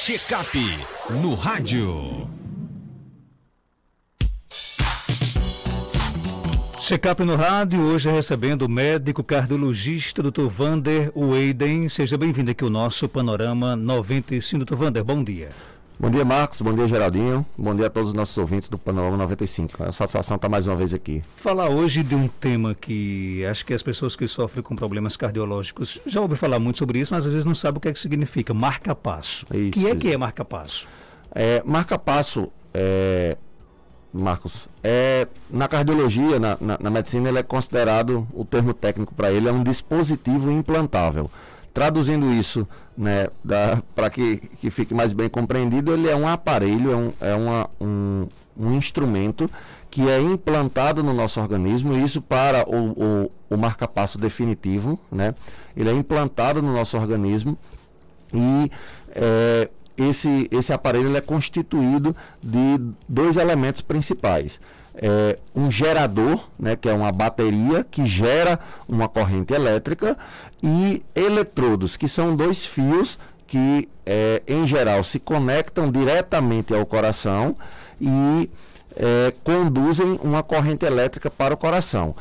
Checkup no rádio. Checkup no rádio, hoje recebendo o médico cardiologista Dr. Wander Weyden. Seja bem-vindo aqui ao nosso Panorama 95. Dr. Wander, bom dia. Bom dia, Marcos. Bom dia, Geraldinho. Bom dia a todos os nossos ouvintes do Panorama 95. É uma satisfação estar mais uma vez aqui. Falar hoje de um tema que acho que as pessoas que sofrem com problemas cardiológicos já ouvem falar muito sobre isso, mas às vezes não sabem o que é que significa. Marca-passo. O que é marca-passo? Marca-passo, Marcos, na cardiologia, na medicina, ele é considerado, o termo técnico para ele é um dispositivo implantável. Traduzindo isso, né, para que fique mais bem compreendido, ele é um aparelho, um instrumento que é implantado no nosso organismo, e isso para o marca-passo definitivo, né? Ele é implantado no nosso organismo e esse aparelho ele é constituído de dois elementos principais. Um gerador, né, que é uma bateria que gera uma corrente elétrica, e eletrodos, que são dois fios que, em geral, se conectam diretamente ao coração e conduzem uma corrente elétrica para o coração.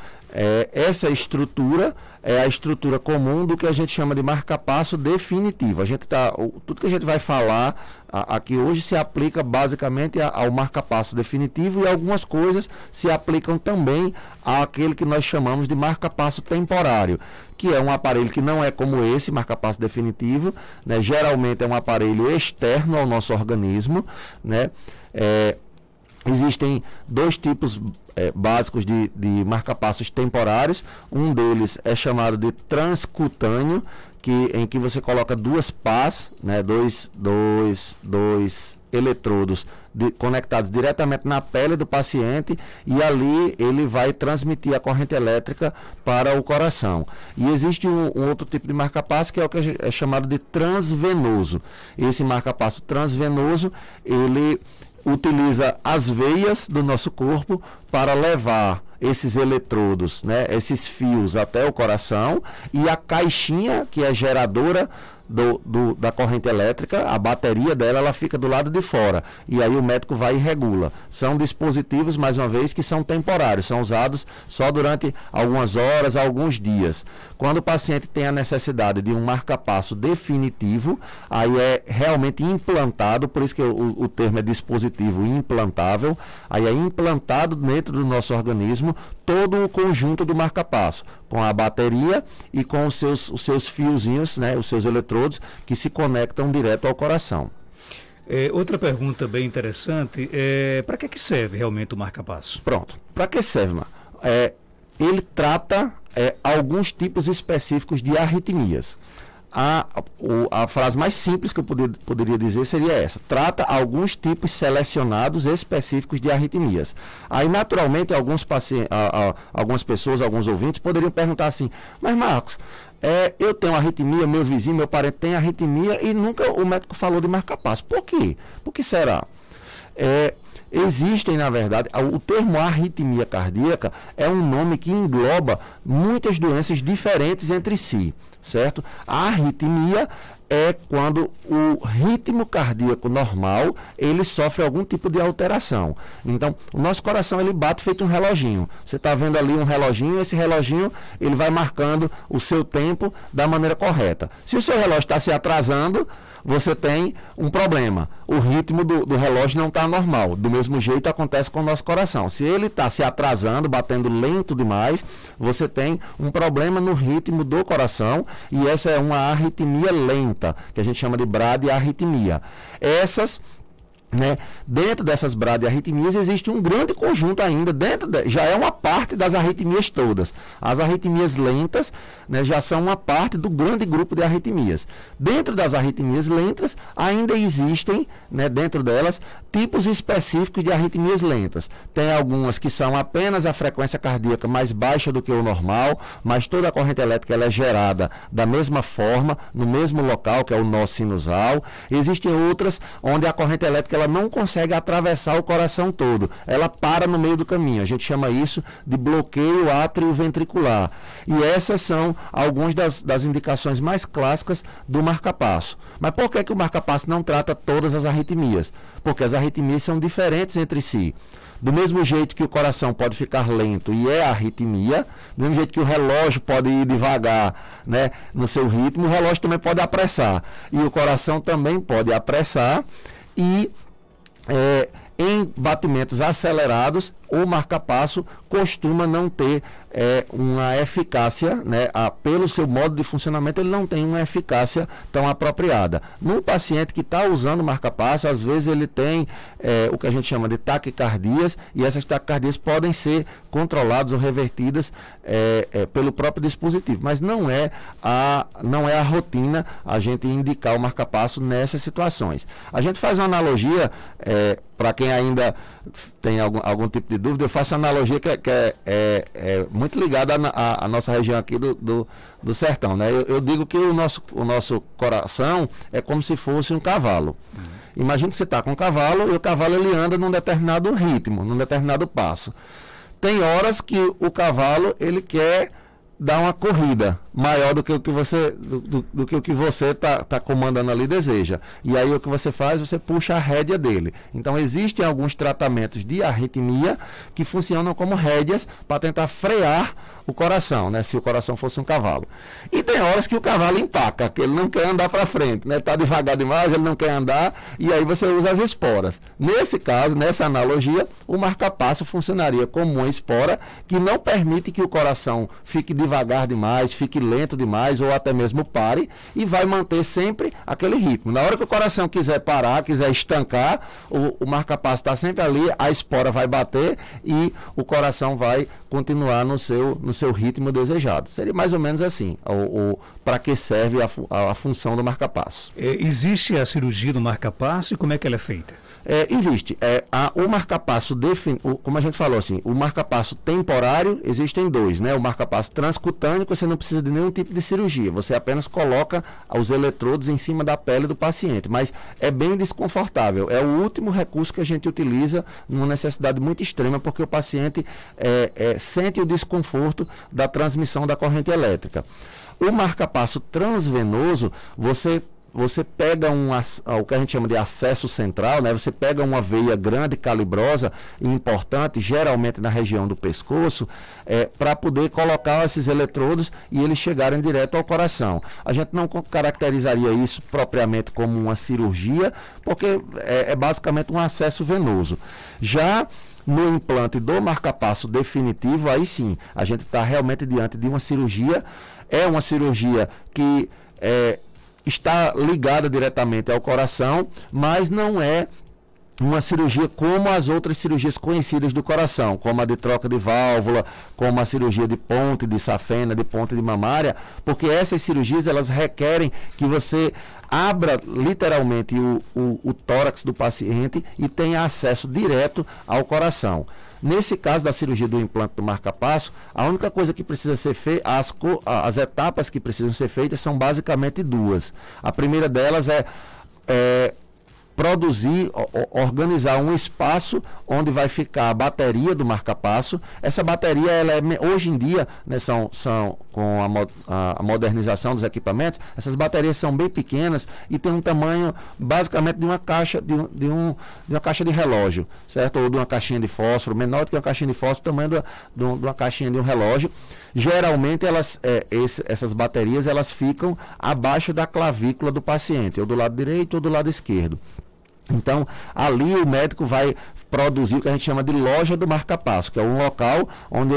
Essa estrutura é a estrutura comum do que a gente chama de marca-passo definitivo. Tudo que a gente vai falar aqui hoje se aplica basicamente ao marca-passo definitivo, e algumas coisas se aplicam também àquele que nós chamamos de marca-passo temporário, que é um aparelho que não é como esse marca-passo definitivo, né? Geralmente é um aparelho externo ao nosso organismo, né? Existem dois tipos básicos de marca-passos temporários. Um deles é chamado de transcutâneo, em que você coloca duas pás, né, dois eletrodos conectados diretamente na pele do paciente, e ali ele vai transmitir a corrente elétrica para o coração. E existe um outro tipo de marca-passo, que é o que é chamado de transvenoso. Esse marca-passo transvenoso, ele utiliza as veias do nosso corpo para levar esses eletrodos, né, esses fios até o coração, e a caixinha, que é geradora da corrente elétrica, a bateria dela, ela fica do lado de fora, e aí o médico vai e regula. São dispositivos, mais uma vez, que são temporários, são usados só durante algumas horas, alguns dias. Quando o paciente tem a necessidade de um marca-passo definitivo, aí é realmente implantado, por isso que o termo é dispositivo implantável, aí é implantado dentro do nosso organismo todo o conjunto do marca-passo, com a bateria e com os seus fiozinhos, né, os seus eletrodos, que se conectam direto ao coração. Outra pergunta bem interessante, para que serve realmente o marca-passo? Pronto, para que serve, ele trata alguns tipos específicos de arritmias. A frase mais simples que eu poderia dizer seria essa: trata alguns tipos selecionados específicos de arritmias. Aí, naturalmente, algumas pessoas, alguns ouvintes poderiam perguntar assim: mas Marcos, eu tenho arritmia, meu vizinho, meu parente tem arritmia, e nunca o médico falou de marca-passo. Por quê? Por que será? Existem, na verdade, o termo arritmia cardíaca é um nome que engloba muitas doenças diferentes entre si, certo? A arritmia é quando o ritmo cardíaco normal, ele sofre algum tipo de alteração. Então, o nosso coração, ele bate feito um reloginho. Você está vendo ali um reloginho, esse reloginho, ele vai marcando o seu tempo da maneira correta. Se o seu relógio está se atrasando, você tem um problema. O ritmo do relógio não está normal. Do mesmo jeito acontece com o nosso coração. Se ele está se atrasando, batendo lento demais, você tem um problema no ritmo do coração, e essa é uma arritmia lenta, que a gente chama de bradiarritmia. Dentro dessas bradiarritmias existe um grande conjunto ainda, já é uma parte das arritmias todas. As arritmias lentas, né, já são uma parte do grande grupo de arritmias. Dentro das arritmias lentas, ainda existem, né, dentro delas, tipos específicos de arritmias lentas. Tem algumas que são apenas a frequência cardíaca mais baixa do que o normal, mas toda a corrente elétrica ela é gerada da mesma forma, no mesmo local, que é o nó sinusal. Existem outras onde a corrente elétrica ela não consegue atravessar o coração todo, ela para no meio do caminho. A gente chama isso de bloqueio átrio-ventricular. E essas são algumas das indicações mais clássicas do marca-passo. Mas por que o marca-passo não trata todas as arritmias? Porque as arritmias são diferentes entre si. Do mesmo jeito que o coração pode ficar lento e é arritmia, do mesmo jeito que o relógio pode ir devagar, né, no seu ritmo, o relógio também pode apressar. E o coração também pode apressar e em batimentos acelerados, o marca-passo costuma não ter uma eficácia, né, pelo seu modo de funcionamento, ele não tem uma eficácia tão apropriada. No paciente que está usando o marca-passo, às vezes ele tem o que a gente chama de taquicardias, e essas taquicardias podem ser controladas ou revertidas pelo próprio dispositivo, mas não é a rotina a gente indicar o marca-passo nessas situações. A gente faz uma analogia, para quem ainda tem algum tipo de dúvida, eu faço uma analogia que é muito ligada à nossa região aqui do sertão, né? Eu digo que o nosso coração é como se fosse um cavalo. Imagina que você está com um cavalo e o cavalo ele anda num determinado ritmo, num determinado passo. Tem horas que o cavalo ele quer dar uma corrida maior do que o que você tá comandando ali deseja. E aí o que você faz? Você puxa a rédea dele. Então existem alguns tratamentos de arritmia que funcionam como rédeas para tentar frear o coração, né? Se o coração fosse um cavalo. E tem horas que o cavalo empaca, que ele não quer andar para frente, né? Tá devagar demais, ele não quer andar, e aí você usa as esporas. Nesse caso, nessa analogia, o marca-passo funcionaria como uma espora que não permite que o coração fique devagar demais, fique lento demais ou até mesmo pare, e vai manter sempre aquele ritmo. Na hora que o coração quiser parar, quiser estancar, o marca-passo está sempre ali, a espora vai bater e o coração vai continuar no seu ritmo desejado. Seria mais ou menos assim, para que serve a função do marca-passo. Existe a cirurgia do marca-passo e como é que ela é feita? Existe. O marca-passo, como a gente falou assim, o marca-passo temporário, existem dois, né? O marca-passo transcutâneo, você não precisa de nenhum tipo de cirurgia, você apenas coloca os eletrodos em cima da pele do paciente, mas é bem desconfortável. É o último recurso que a gente utiliza numa necessidade muito extrema, porque o paciente sente o desconforto da transmissão da corrente elétrica. O marca-passo transvenoso, você pega o que a gente chama de acesso central, né? Você pega uma veia grande, calibrosa e importante, geralmente na região do pescoço, para poder colocar esses eletrodos e eles chegarem direto ao coração. A gente não caracterizaria isso propriamente como uma cirurgia, porque é basicamente um acesso venoso. Já no implante do marca-passo definitivo, aí sim, a gente está realmente diante de uma cirurgia. É uma cirurgia que está ligada diretamente ao coração, mas não é uma cirurgia como as outras cirurgias conhecidas do coração, como a de troca de válvula, como a cirurgia de ponte de safena, de ponte de mamária, porque essas cirurgias elas requerem que você abra literalmente o tórax do paciente e tenha acesso direto ao coração. Nesse caso da cirurgia do implante do marca-passo, a única coisa que precisa ser feita, as etapas que precisam ser feitas são basicamente duas. A primeira delas é produzir, organizar um espaço onde vai ficar a bateria do marca-passo. Essa bateria, hoje em dia, né, com a modernização dos equipamentos, essas baterias são bem pequenas e tem um tamanho basicamente de uma caixa de uma caixa de relógio, certo? Ou de uma caixinha de fósforo, menor do que uma caixinha de fósforo, tamanho de uma caixinha de um relógio. Geralmente essas baterias elas ficam abaixo da clavícula do paciente, ou do lado direito ou do lado esquerdo. Então, ali o médico vai produzir o que a gente chama de loja do marca-passo, que é um local onde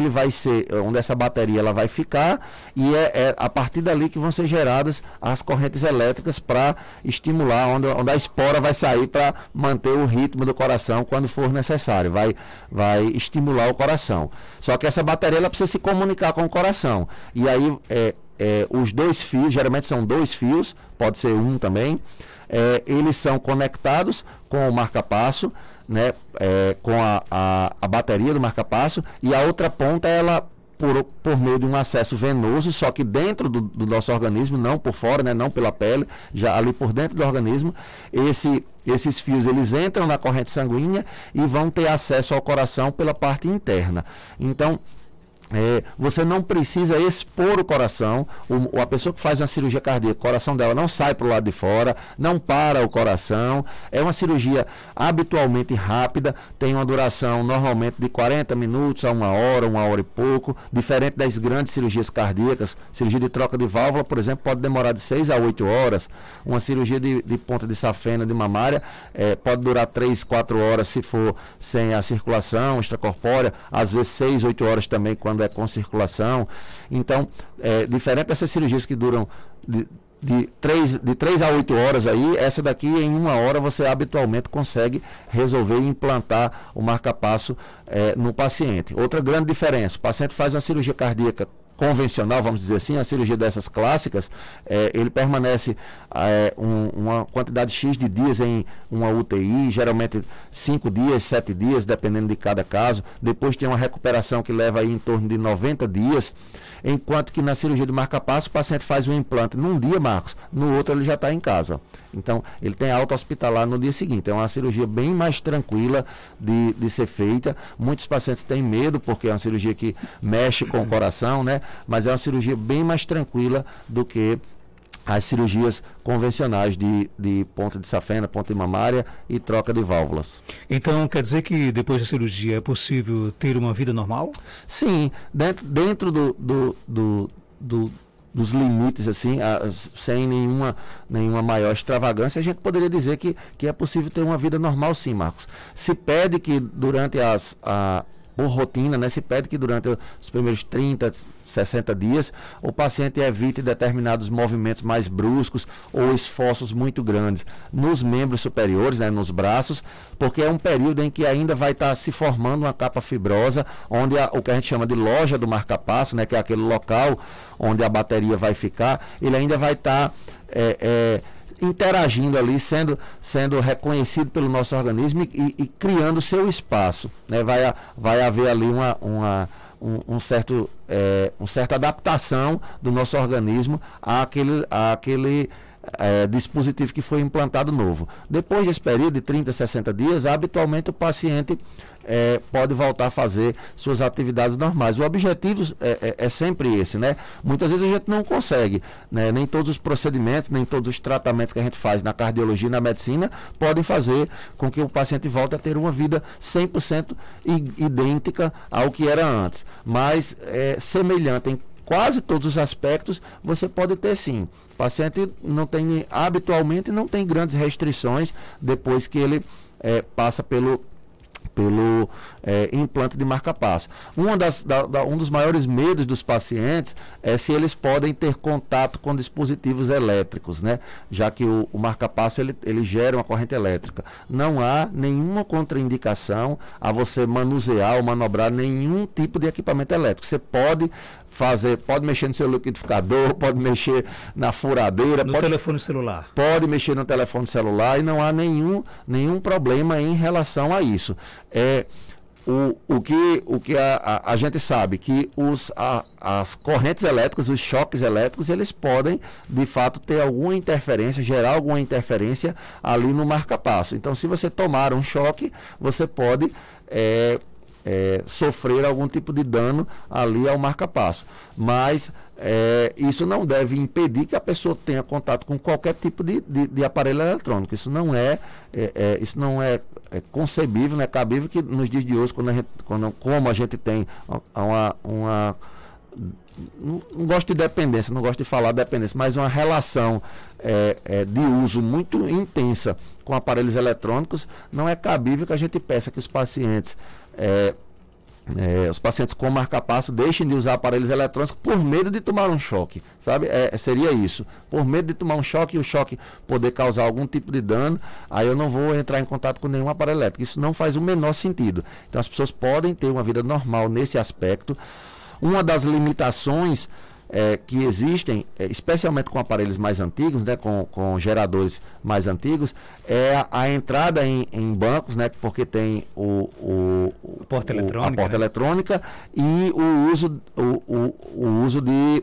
onde essa bateria ela vai ficar, e é a partir dali que vão ser geradas as correntes elétricas para estimular, onde a espora vai sair para manter o ritmo do coração quando for necessário, vai estimular o coração. Só que essa bateria ela precisa se comunicar com o coração, e aí os dois fios, geralmente são dois fios, pode ser um também, eles são conectados com o marca-passo, né, com a bateria do marca-passo, e a outra ponta ela por meio de um acesso venoso, só que dentro do nosso organismo, não por fora, né, não pela pele, já ali por dentro do organismo. Esses fios, eles entram na corrente sanguínea e vão ter acesso ao coração pela parte interna. Então, você não precisa expor o coração. A pessoa que faz uma cirurgia cardíaca, o coração dela não sai para o lado de fora, não para o coração. É uma cirurgia habitualmente rápida, tem uma duração normalmente de 40 minutos a 1 hora e pouco, diferente das grandes cirurgias cardíacas. Cirurgia de troca de válvula, por exemplo, pode demorar de 6 a 8 horas. Uma cirurgia de ponta de safena, de mamária, pode durar 3, 4 horas se for sem a circulação extracorpórea, às vezes 6, 8 horas também quando com circulação. Então, diferente dessas cirurgias que duram de 3 a 8 horas aí, essa daqui em 1 hora você habitualmente consegue resolver e implantar o marca-passo no paciente. Outra grande diferença, o paciente faz uma cirurgia cardíaca convencional, vamos dizer assim, a cirurgia dessas clássicas, ele permanece uma quantidade X de dias em uma UTI, geralmente 5 dias, 7 dias, dependendo de cada caso. Depois tem uma recuperação que leva aí em torno de 90 dias, enquanto que na cirurgia de marca-passo o paciente faz um implante num dia, Marcos, no outro ele já está em casa. Então, ele tem alta hospitalar no dia seguinte. É uma cirurgia bem mais tranquila de ser feita. Muitos pacientes têm medo, porque é uma cirurgia que mexe com o coração, né? Mas é uma cirurgia bem mais tranquila do que as cirurgias convencionais de ponta de safena, ponta de mamária e troca de válvulas. Então, quer dizer que depois da cirurgia é possível ter uma vida normal? Sim, dentro dos limites, assim, sem nenhuma maior extravagância, a gente poderia dizer que é possível ter uma vida normal, sim, Marcos. Se pede que durante por rotina, né, se pede que durante os primeiros 30, 60 dias, o paciente evite determinados movimentos mais bruscos ou esforços muito grandes nos membros superiores, né, nos braços, porque é um período em que ainda vai estar se formando uma capa fibrosa, onde o que a gente chama de loja do marca-passo, né, que é aquele local onde a bateria vai ficar, ele ainda vai estar interagindo ali, sendo reconhecido pelo nosso organismo e criando seu espaço, né? Vai haver ali uma certa adaptação do nosso organismo àquele dispositivo que foi implantado novo. Depois desse período de 30, 60 dias, habitualmente o paciente pode voltar a fazer suas atividades normais. O objetivo é sempre esse, né? Muitas vezes a gente não consegue, né? Nem todos os procedimentos, nem todos os tratamentos que a gente faz na cardiologia e na medicina podem fazer com que o paciente volte a ter uma vida 100% idêntica ao que era antes, mas semelhante em quase todos os aspectos, você pode ter sim. O paciente habitualmente não tem grandes restrições depois que ele passa pelo implante de marca-passo. Um dos maiores medos dos pacientes é se eles podem ter contato com dispositivos elétricos, né? Já que o marca-passo ele gera uma corrente elétrica. Não há nenhuma contraindicação a você manusear ou manobrar nenhum tipo de equipamento elétrico. Você pode mexer no seu liquidificador, pode mexer na furadeira, telefone celular. Pode mexer no telefone celular e não há nenhum problema em relação a isso. O que a gente sabe que as correntes elétricas, os choques elétricos, eles podem de fato ter alguma interferência, gerar alguma interferência ali no marca-passo. Então, se você tomar um choque, você pode sofrer algum tipo de dano ali ao marca-passo. Mas isso não deve impedir que a pessoa tenha contato com qualquer tipo de aparelho eletrônico. Isso não é concebível, não é cabível que nos dias de hoje, como a gente tem não gosto de dependência, não gosto de falar dependência, mas uma relação de uso muito intensa com aparelhos eletrônicos, não é cabível que a gente peça que os pacientes com marca-passo deixem de usar aparelhos eletrônicos por medo de tomar um choque, sabe? Seria isso, por medo de tomar um choque e o choque poder causar algum tipo de dano, aí eu não vou entrar em contato com nenhum aparelho elétrico. Isso não faz o menor sentido. Então as pessoas podem ter uma vida normal nesse aspecto. Uma das limitações que existem, especialmente com aparelhos mais antigos, né, com geradores mais antigos, é a entrada em bancos, né, porque tem a porta eletrônica e o uso de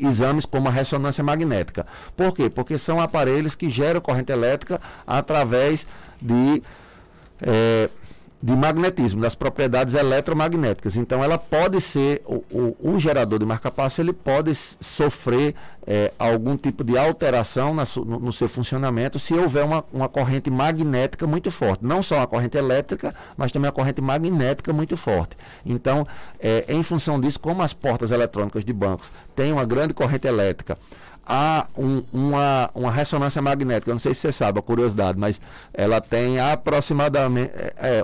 exames como a ressonância magnética. Por quê? Porque são aparelhos que geram corrente elétrica através de magnetismo, das propriedades eletromagnéticas. Então, ela pode ser, o gerador de marca-passo, ele pode sofrer algum tipo de alteração no seu funcionamento se houver uma corrente magnética muito forte. Não só uma corrente elétrica, mas também uma corrente magnética muito forte. Então, em função disso, como as portas eletrônicas de bancos têm uma grande corrente elétrica, há uma ressonância magnética, eu não sei se você sabe, a curiosidade, mas ela tem aproximadamente,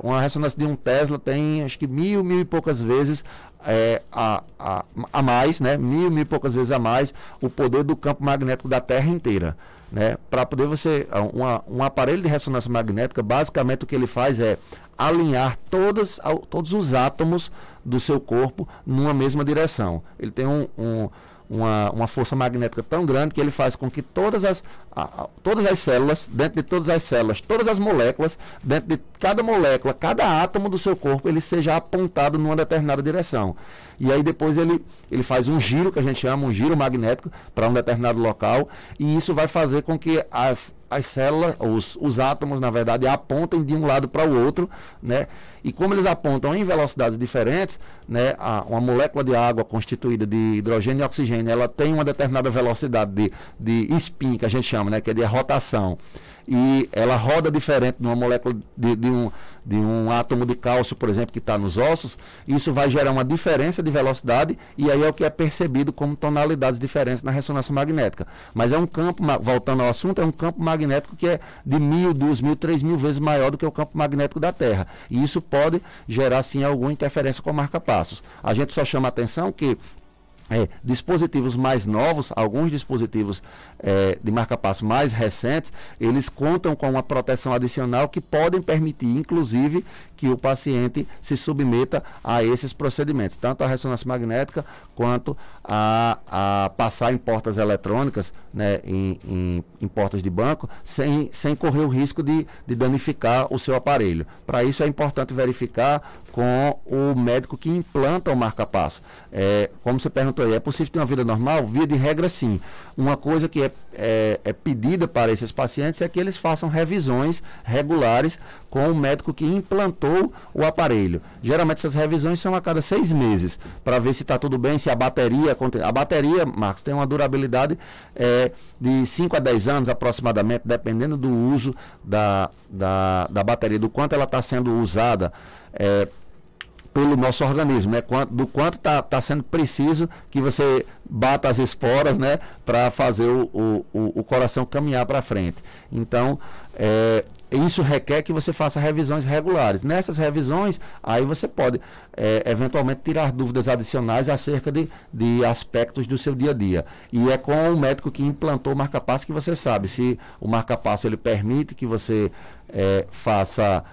uma ressonância de 1 Tesla tem acho que mil e poucas vezes a mais, né? Mil e poucas vezes a mais o poder do campo magnético da Terra inteira. Né? Para poder um aparelho de ressonância magnética, basicamente o que ele faz é alinhar todos os átomos do seu corpo numa mesma direção. Ele tem uma força magnética tão grande que ele faz com que todas as células, dentro de todas as células, todas as moléculas, dentro de cada molécula, cada átomo do seu corpo, ele seja apontado numa determinada direção. E aí depois ele faz um giro, que a gente chama um giro magnético, para um determinado local, e isso vai fazer com que as células, os átomos, na verdade, apontem de um lado para o outro, né? E como eles apontam em velocidades diferentes, né? Uma molécula de água constituída de hidrogênio e oxigênio, ela tem uma determinada velocidade de spin, que a gente chama, né? Que é de rotação. E ela roda diferente de uma molécula de um átomo de cálcio, por exemplo, que está nos ossos. Isso vai gerar uma diferença de velocidade, e aí é o que é percebido como tonalidades diferentes na ressonância magnética. Mas é um campo, voltando ao assunto, é um campo magnético que é de 1.000, 2.000, 3.000 vezes maior do que o campo magnético da Terra. E isso pode gerar, sim, alguma interferência com marca-passos. A gente só chama a atenção que dispositivos mais novos, alguns dispositivos de marca-passo mais recentes, eles contam com uma proteção adicional que podem permitir, inclusive, que o paciente se submeta a esses procedimentos, tanto a ressonância magnética quanto a passar em portas eletrônicas, né, em portas de banco, sem correr o risco de danificar o seu aparelho. Para isso é importante verificar com o médico que implanta o marca-passo. Como você perguntou aí, é possível ter uma vida normal? Via de regra, sim. Uma coisa que é pedida para esses pacientes é que eles façam revisões regulares com o médico que implantou o aparelho. Geralmente essas revisões são a cada 6 meses, para ver se está tudo bem, se a bateria... A bateria, Marcos, tem uma durabilidade de 5 a 10 anos aproximadamente, dependendo do uso da bateria, do quanto ela está sendo usada pelo nosso organismo, né? Do quanto está sendo preciso que você bata as esporas, né? Para fazer o coração caminhar para frente. Então, isso requer que você faça revisões regulares. Nessas revisões, aí você pode eventualmente tirar dúvidas adicionais acerca de aspectos do seu dia a dia. E é com o médico que implantou o marca-passo que você sabe se o marca-passo ele permite que você faça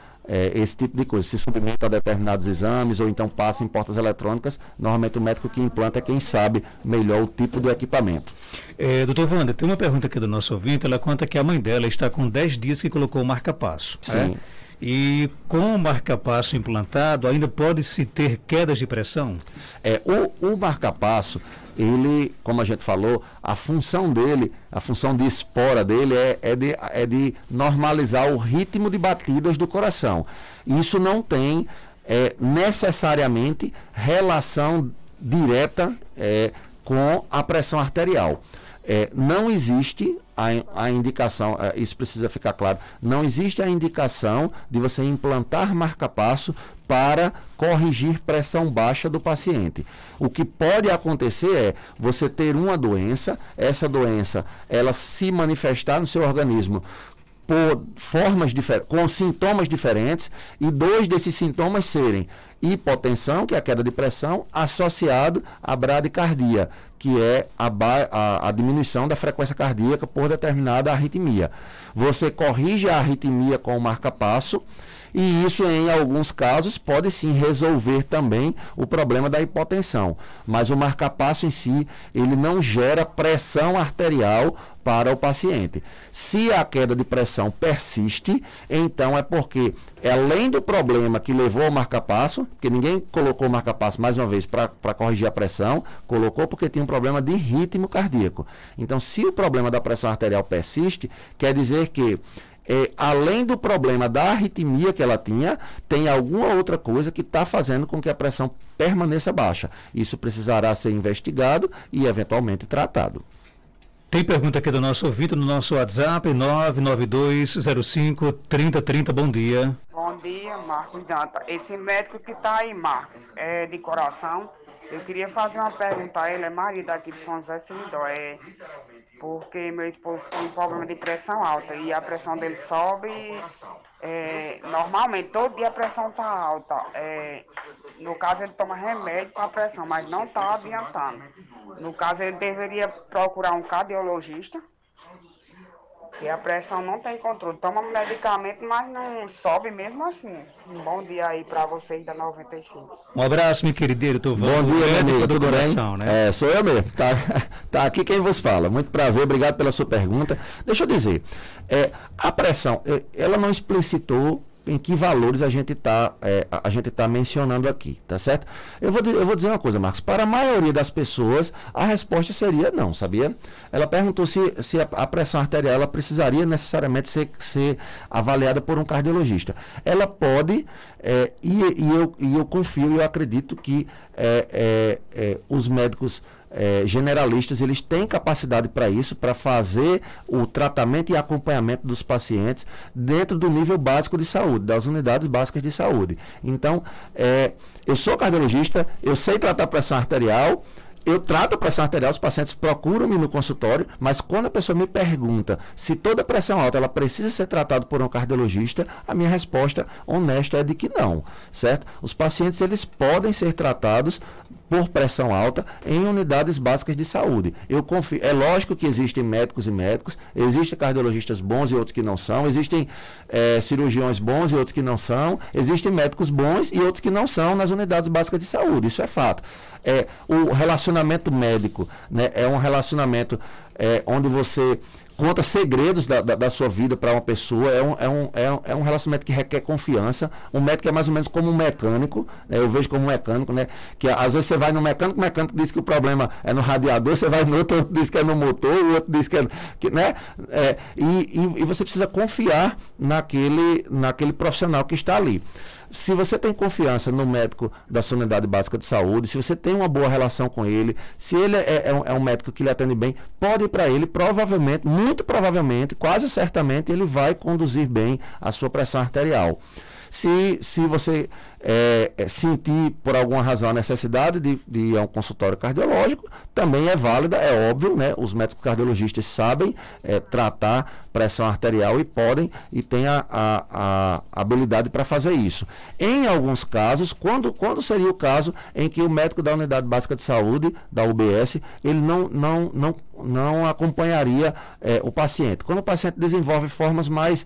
esse tipo de coisa, se submeta a determinados exames ou então passa em portas eletrônicas. Normalmente o médico que implanta é quem sabe melhor o tipo do equipamento. Doutor Wander, tem uma pergunta aqui do nosso ouvinte. Ela conta que a mãe dela está com 10 dias que colocou o marca-passo. Sim. E com o marca-passo implantado, ainda pode-se ter quedas de pressão? O marca-passo, ele, como a gente falou, a função dele, a função de espora dele é de normalizar o ritmo de batidas do coração. Isso não tem necessariamente relação direta com a pressão arterial. Não existe a indicação, isso precisa ficar claro, não existe a indicação de você implantar marca-passo para corrigir pressão baixa do paciente. O que pode acontecer é você ter uma doença, essa doença ela se manifestar no seu organismo por formas diferentes, com sintomas diferentes, e 2 desses sintomas serem hipotensão, que é a queda de pressão, associado à bradicardia, que é a diminuição da frequência cardíaca por determinada arritmia. Você corrige a arritmia com o marca-passo, e isso, em alguns casos, pode sim resolver também o problema da hipotensão. Mas o marca-passo em si, ele não gera pressão arterial para o paciente. Se a queda de pressão persiste, então é porque, além do problema que levou ao marca-passo, porque ninguém colocou o marca-passo, mais uma vez, para corrigir a pressão, colocou porque tinha um problema de ritmo cardíaco. Então, se o problema da pressão arterial persiste, quer dizer que além do problema da arritmia que ela tinha, tem alguma outra coisa que está fazendo com que a pressão permaneça baixa. Isso precisará ser investigado e, eventualmente, tratado. Tem pergunta aqui do nosso ouvinte no nosso WhatsApp, 992053030. Bom dia. Bom dia, Marcos Danta. Esse médico que está aí, Marcos, é de coração. Eu queria fazer uma pergunta a ele, é marido aqui de São José Seridó. Porque meu esposo tem um problema de pressão alta e a pressão dele sobe. Normalmente, todo dia a pressão está alta. No caso, ele toma remédio para a pressão, mas não está adiantando. No caso, ele deveria procurar um cardiologista, que a pressão não tem controle. Toma medicamento, mas não sobe mesmo assim. Um bom dia aí para vocês da 95. Um abraço, meu querido Tuvão. Bom dia, meu amigo. Tudo bem? Né? Sou eu mesmo. Tá aqui quem vos fala. Muito prazer, obrigado pela sua pergunta. Deixa eu dizer, a pressão, ela não explicitou em que valores a gente tá mencionando aqui, tá certo? Eu vou dizer uma coisa, Marcos, para a maioria das pessoas, a resposta seria não, sabia? Ela perguntou se a pressão arterial ela precisaria necessariamente ser avaliada por um cardiologista. Ela pode, e eu confio e eu acredito que os médicos generalistas, eles têm capacidade para isso, para fazer o tratamento e acompanhamento dos pacientes dentro do nível básico de saúde, das unidades básicas de saúde. Então, eu sou cardiologista, eu sei tratar pressão arterial, eu trato a pressão arterial, os pacientes procuram-me no consultório, mas quando a pessoa me pergunta se toda pressão alta ela precisa ser tratada por um cardiologista, a minha resposta honesta é de que não, certo? Os pacientes, eles podem ser tratados por pressão alta em unidades básicas de saúde. Eu confio, é lógico que existem médicos e médicos, existem cardiologistas bons e outros que não são, existem cirurgiões bons e outros que não são, existem médicos bons e outros que não são nas unidades básicas de saúde, isso é fato. O relacionamento médico, né, é um relacionamento onde você conta segredos da sua vida para uma pessoa, é um relacionamento que requer confiança. Um médico é mais ou menos como um mecânico, né? Eu vejo como um mecânico, né? Que às vezes você vai no mecânico, o mecânico diz que o problema é no radiador, você vai no outro diz que é no motor, o outro diz que né? E você precisa confiar naquele profissional que está ali. Se você tem confiança no médico da sua unidade básica de saúde, se você tem uma boa relação com ele, se ele é um médico que lhe atende bem, pode ir para ele, provavelmente, muito provavelmente, quase certamente, ele vai conduzir bem a sua pressão arterial. Se você sentir por alguma razão a necessidade de ir a um consultório cardiológico, também é válida, é óbvio, né? Os médicos cardiologistas sabem tratar pressão arterial e podem e têm a habilidade para fazer isso. Em alguns casos, quando seria o caso em que o médico da unidade básica de saúde, da UBS, ele não acompanharia o paciente. Quando o paciente desenvolve formas mais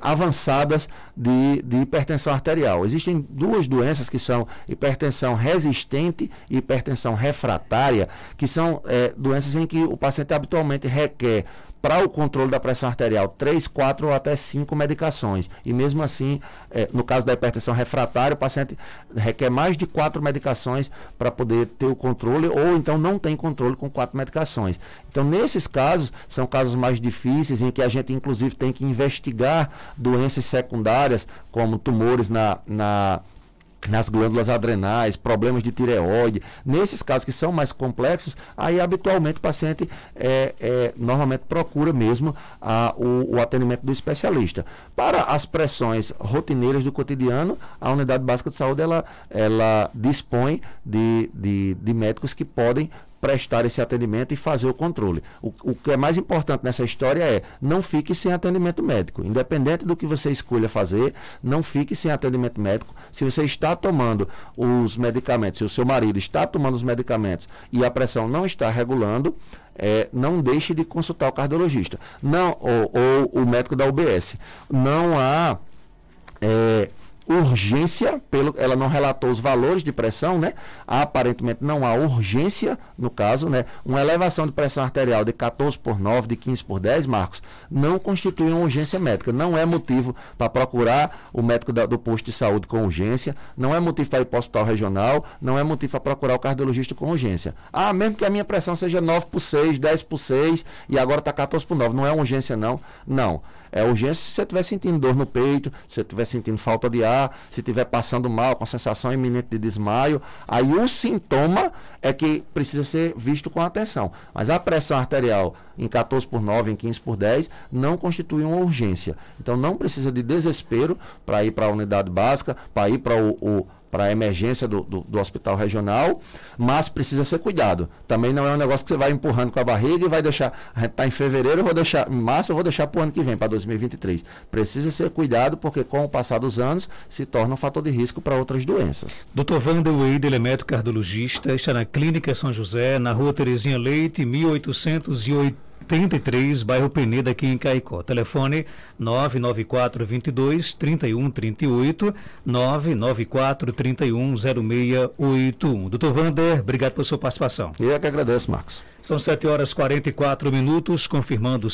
avançadas de hipertensão arterial. Existem duas doenças que são hipertensão resistente e hipertensão refratária, que são doenças em que o paciente habitualmente requer, para o controle da pressão arterial, 3, 4 ou até 5 medicações. E mesmo assim, no caso da hipertensão refratária, o paciente requer mais de 4 medicações para poder ter o controle, ou então não tem controle com 4 medicações. Então, nesses casos, são casos mais difíceis, em que a gente, inclusive, tem que investigar doenças secundárias, como tumores nas glândulas adrenais, problemas de tireoide. Nesses casos que são mais complexos, aí habitualmente o paciente normalmente procura mesmo o atendimento do especialista. Para as pressões rotineiras do cotidiano, a unidade básica de saúde ela dispõe de médicos que podem prestar esse atendimento e fazer o controle. O que é mais importante nessa história é, não fique sem atendimento médico. Independente do que você escolha fazer, não fique sem atendimento médico. Se você está tomando os medicamentos, se o seu marido está tomando os medicamentos e a pressão não está regulando, não deixe de consultar o cardiologista. Não, ou o médico da UBS. Não há urgência, ela não relatou os valores de pressão, né? Aparentemente não há urgência no caso, né? Uma elevação de pressão arterial de 14/9, de 15/10, Marcos, não constitui uma urgência médica, não é motivo para procurar o médico do posto de saúde com urgência, não é motivo para ir para o hospital regional, não é motivo para procurar o cardiologista com urgência. Mesmo que a minha pressão seja 9/6, 10/6 e agora está 14/9, não é uma urgência não? Não. É urgência se você estiver sentindo dor no peito, se você estiver sentindo falta de ar, se estiver passando mal, com a sensação iminente de desmaio. Aí o sintoma é que precisa ser visto com atenção. Mas a pressão arterial em 14/9, em 15/10, não constitui uma urgência. Então não precisa de desespero para ir para a unidade básica, para ir para a emergência do hospital regional, mas precisa ser cuidado. Também não é um negócio que você vai empurrando com a barriga e vai deixar, a gente está em fevereiro, em março eu vou deixar para o ano que vem, para 2023. Precisa ser cuidado porque com o passar dos anos se torna um fator de risco para outras doenças. Dr. Wander Wade, ele é médico cardiologista, está na Clínica São José, na Rua Terezinha Leite, 1883, bairro Peneda, aqui em Caicó. Telefone 994-22-3138, 994-310681. Dr. Wander, obrigado pela sua participação. Eu que agradeço, Marcos. São 7h44, confirmando